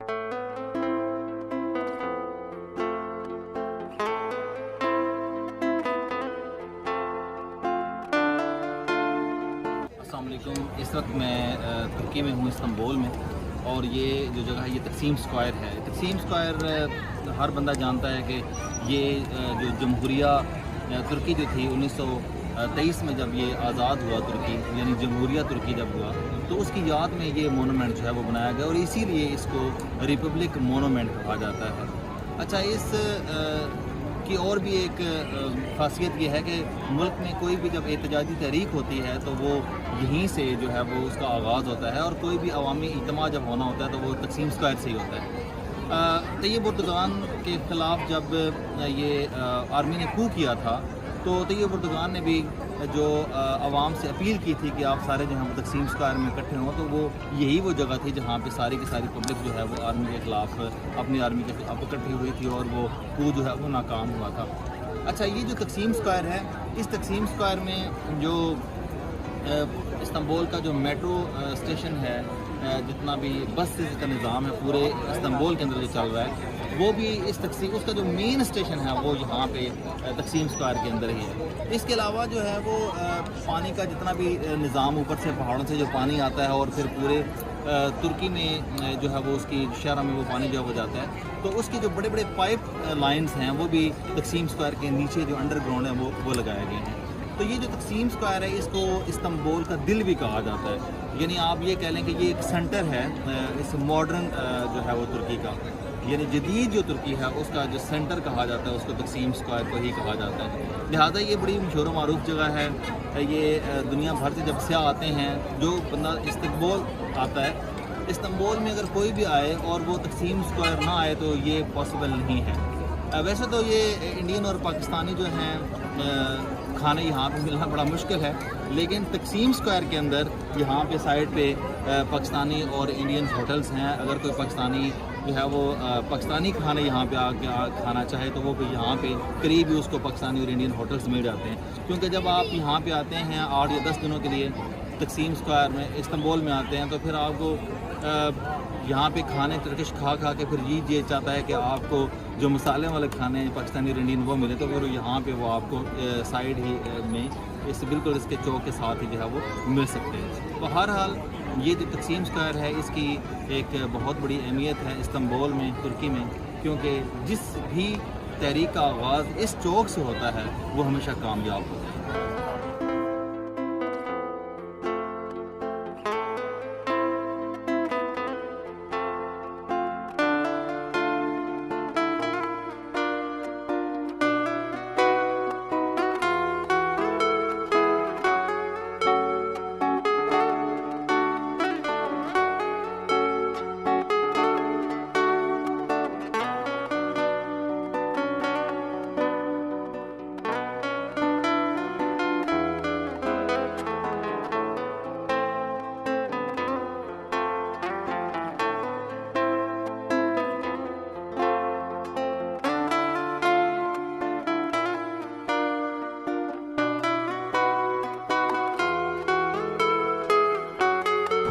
अस्सलाम वालेकुम। इस वक्त मैं तुर्की में हूँ, इस्तांबुल में, और ये जो जगह है ये तकसीम स्क्वायर है। तकसीम स्क्वायर हर बंदा जानता है कि ये जो जमहूरिया तुर्की जो थी 1923 में जब ये आज़ाद हुआ तुर्की, यानी जमहूरिया तुर्की जब हुआ, तो उसकी याद में ये मोनूमेंट जो है वो बनाया गया और इसीलिए इसको रिपब्लिक मोनूमेंट कहा जाता है। अच्छा, इस की और भी एक ख़ासियत ये है कि मुल्क में कोई भी जब एहतजाजी तहरीक होती है तो वो यहीं से जो है वो उसका आगाज़ होता है, और कोई भी अवामी इज्तिमा जब होना होता है तो वो तकसीम स्क्वायर से ही होता है। तैयब उर्दुगान के ख़िलाफ़ जब ये आर्मी ने कू किया था तो तैयब उर्दुगान ने भी जो आवाम से अपील की थी कि आप सारे जो हैं वो तकसीम स्क्वायर में इकट्ठे हों, तो वो यही वो जगह थी जहाँ पे सारी की सारी पब्लिक जो है वो आर्मी के ख़िलाफ़ अपनी आर्मी के खिलाफ इकट्ठी हुई थी और वो कू जो है वो नाकाम हुआ था। अच्छा, ये जो तकसीम स्क्वायर है, इस तकसीम स्क्वायर में जो इस्तांबुल का जो मेट्रो स्टेशन है, जितना भी बस का निज़ाम है पूरे इस्तांबुल के अंदर जो चल रहा है, वो भी इस तकसीम, उसका जो मेन स्टेशन है वो यहाँ पे तकसीम स्क्वायर के अंदर ही है। इसके अलावा जो है वो पानी का जितना भी निज़ाम, ऊपर से पहाड़ों से जो पानी आता है और फिर पूरे तुर्की में जो है वो उसकी शहर में वो पानी जो है वो जाता है, तो उसके जो बड़े बड़े पाइप लाइन्स हैं वो भी तकसीम स्क्वायर के नीचे जो अंडरग्राउंड है वो लगाए गए हैं। तो ये जो तकसीम स्क्वायर है इसको इस्तांबुल का दिल भी कहा जाता है, यानी आप ये कह लें कि ये एक सेंटर है इस मॉडर्न जो है वो तुर्की का, यानी जदीद जो तुर्की है उसका जो सेंटर कहा जाता है उसको तकसीम स्क्वायर को ही कहा जाता है। लिहाजा ये बड़ी मशहूर मारूफ जगह है। ये दुनिया भर से जब स्याह आते हैं, जो बंदा इस्तांबुल आता है, इस्तांबुल में अगर कोई भी आए और वो तकसीम स्क्वायर ना आए तो ये पॉसिबल नहीं है। वैसे तो ये इंडियन और पाकिस्तानी जो हैं खाने यहाँ पे मिलना बड़ा मुश्किल है, लेकिन तकसीम स्क्वायर के अंदर यहाँ पे साइड पे पाकिस्तानी और इंडियन होटल्स हैं। अगर कोई पाकिस्तानी जो है वो पाकिस्तानी खाने यहाँ पे आके खाना चाहे तो वो भी यहाँ पे करीब ही उसको पाकिस्तानी और इंडियन होटल्स मिल जाते हैं, क्योंकि जब आप यहाँ पे आते हैं 8 या 10 दिनों के लिए तकसीम स्क्वायर में, इस्तांबुल में आते हैं, तो फिर आपको यहाँ पे खाने टर्किश खा के फिर ये चाहता है कि आपको जो मसाले वाले खाने पाकिस्तानी और इंडियन वो मिले, तो फिर यहाँ पे वो आपको साइड ही में इस बिल्कुल इसके चौक के साथ ही जो है वो मिल सकते हैं। तो हर हाल ये जो तकसीम स्क्वायर है इसकी एक बहुत बड़ी अहमियत है इस्तांबुल में, तुर्की में, क्योंकि जिस भी तहरीक का आगाज़ इस चौक से होता है वो हमेशा कामयाब होता है।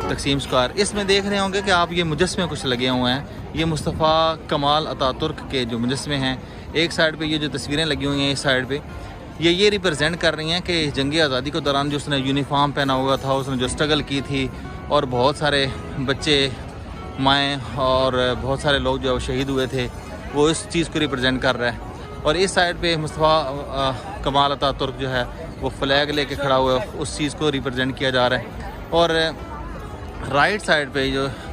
तकसीम स्क्वायर, इसमें देख रहे होंगे कि आप ये मुजस्मे कुछ लगे हुए हैं। ये मुस्तफ़ा कमाल अतातुर्क के जो मुजस्मे हैं, एक साइड पे ये जो तस्वीरें लगी हुई हैं इस साइड पे, ये रिप्रेजेंट कर रही हैं कि जंगी आज़ादी के दौरान जो उसने यूनिफॉर्म पहना हुआ था, उसने जो स्ट्रगल की थी, और बहुत सारे बच्चे, माएँ और बहुत सारे लोग जो शहीद हुए थे, वो इस चीज़ को रिप्रेजेंट कर रहा है। और इस साइड पे मुस्तफ़ा कमाल अतातुर्क जो है वो फ्लैग लेके खड़ा हुआ है, उस चीज़ को रिप्रेजेंट किया जा रहा है। और राइट साइड पे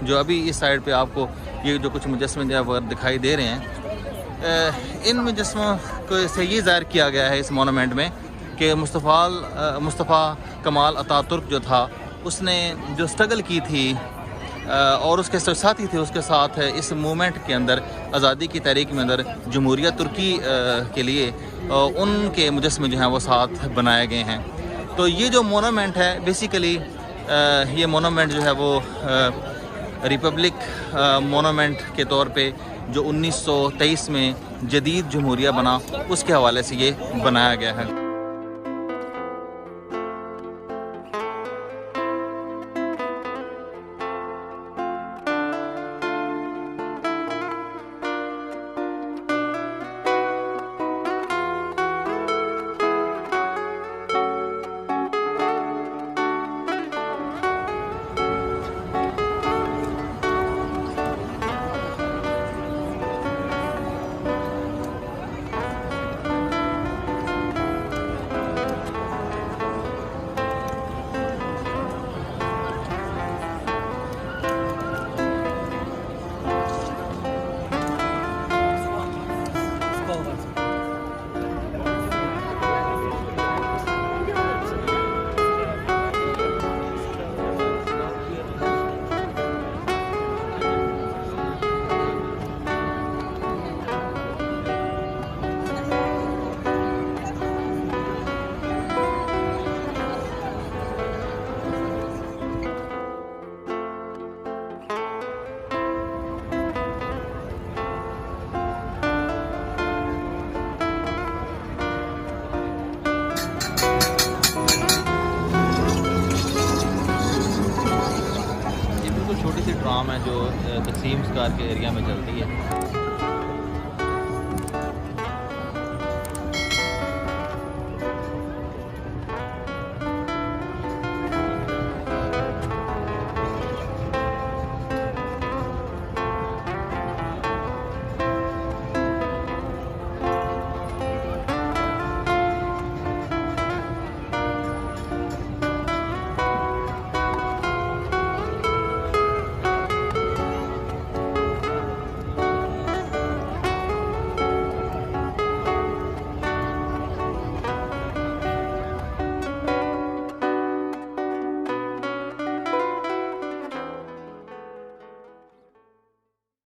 जो अभी इस साइड पे आपको ये जो कुछ मुजस्मे जो है दिखाई दे रहे हैं, इन मुजस्मों को से ये ज़ाहिर किया गया है इस मोनूमेंट में कि मुस्तफ़ा कमाल अतातुर्क जो था उसने जो स्ट्रगल की थी और उसके साथी थे उसके साथ इस मूवमेंट के अंदर, आज़ादी की तहरीक में अंदर जमहूरिया तुर्की के लिए उनके मुजस्मे जो हैं वो साथ बनाए गए हैं। तो ये जो मोनूमेंट है बेसिकली ये मोनूमेंट जो है वो रिपब्लिक मोनूमेंट के तौर पे जो 1923 में जदीद जमहूरिया बना उसके हवाले से ये बनाया गया है। ट्राम है जो तकसीम स्क्वायर के एरिया में चलती है।